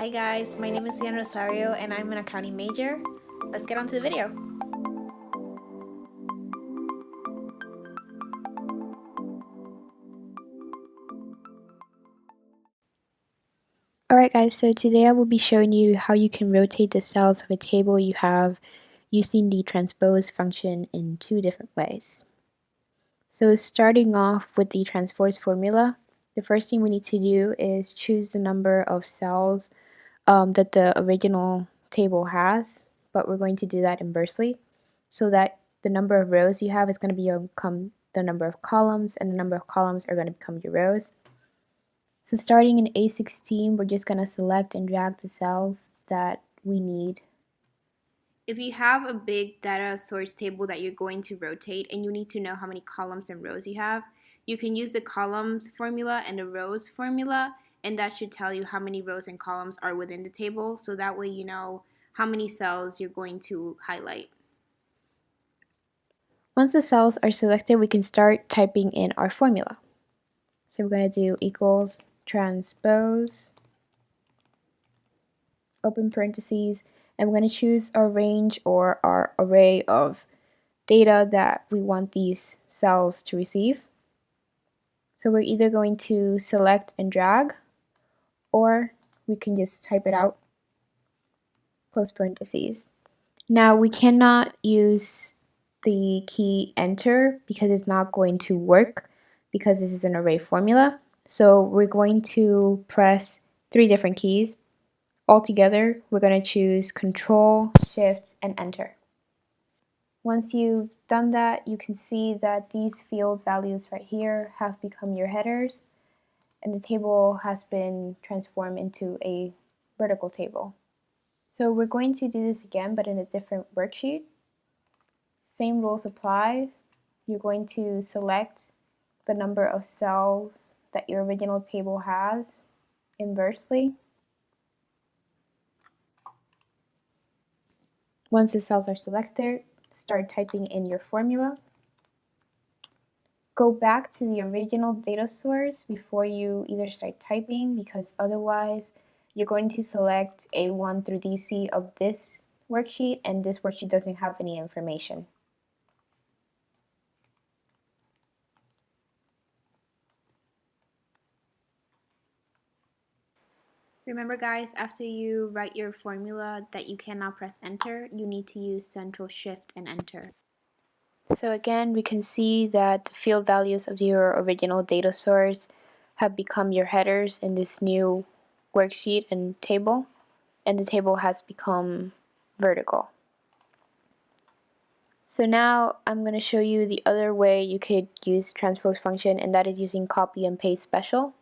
Hi guys, my name is Diana Rosario and I'm an accounting major. Let's get on to the video. Alright guys, so today I will be showing you how you can rotate the cells of a table you have using the transpose function in two different ways. So starting off with the transpose formula, the first thing we need to do is choose the number of cells that the original table has, but we're going to do that inversely so that the number of rows you have is going to become the number of columns, and the number of columns are going to become your rows. So starting in A16, we're just going to select and drag the cells that we need. If you have a big data source table that you're going to rotate and you need to know how many columns and rows you have, you can use the columns formula and the rows formula, and that should tell you how many rows and columns are within the table, so that way you know how many cells you're going to highlight. Once the cells are selected, we can start typing in our formula. So we're going to do equals transpose, open parentheses, and we're going to choose our range or our array of data that we want these cells to receive. So we're either going to select and drag, or we can just type it out, close parentheses. Now we cannot use the key enter because it's not going to work because this is an array formula. So we're going to press 3 different keys. Altogether, we're going to choose Control, Shift, and Enter. Once you've done that, you can see that these field values right here have become your headers, and the table has been transformed into a vertical table. So we're going to do this again, but in a different worksheet. Same rules apply. You're going to select the number of cells that your original table has inversely. Once the cells are selected, start typing in your formula. Go back to the original data source before you either start typing, because otherwise you're going to select A1 through DC of this worksheet, and this worksheet doesn't have any information. Remember guys, after you write your formula that you cannot press enter, you need to use Ctrl Shift and Enter. So again, we can see that the field values of your original data source have become your headers in this new worksheet and table, and the table has become vertical. So now I'm going to show you the other way you could use the transpose function, and that is using copy and paste special.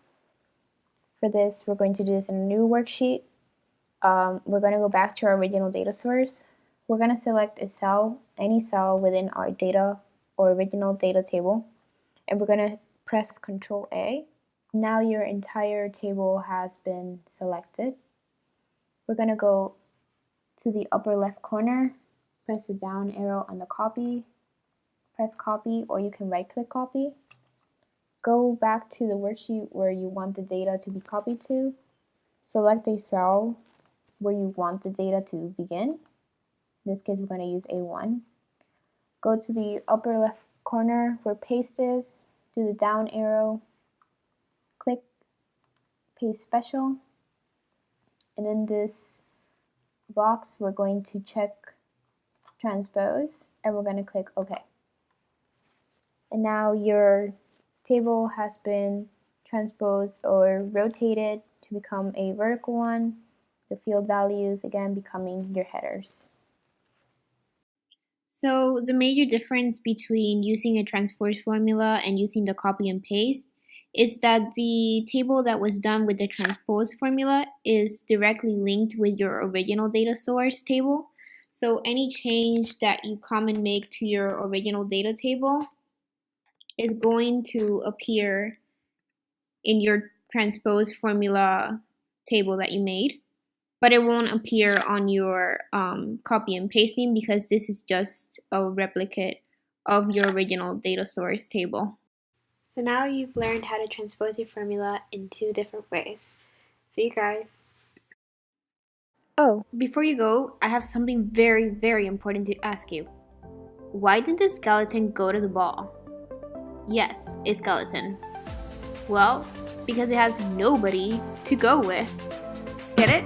For this, we're going to do this in a new worksheet. We're going to go back to our original data source. We're going to select a cell, any cell within our data or original data table, and we're going to press Ctrl A. Now your entire table has been selected. We're going to go to the upper left corner, press the down arrow on the copy, press copy, or you can right click copy. Go back to the worksheet where you want the data to be copied to. Select a cell where you want the data to begin. In this case, we're going to use A1. Go to the upper left corner where paste is, do the down arrow, click paste special, and in this box we're going to check transpose, and we're going to click OK. And now your table has been transposed or rotated to become a vertical one, the field values again becoming your headers. So the major difference between using a transpose formula and using the copy and paste is that the table that was done with the transpose formula is directly linked with your original data source table. So any change that you come and make to your original data table is going to appear in your transpose formula table that you made, but it won't appear on your copy and pasting because this is just a replicate of your original data source table. So now you've learned how to transpose your formula in two different ways. See you guys. Oh, Before you go, I have something very, very important to ask you. Why didn't the skeleton go to the ball? Yes, a skeleton. Well, because it has nobody to go with. Get it?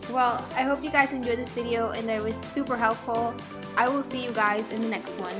Well, I hope you guys enjoyed this video and that it was super helpful. I will see you guys in the next one.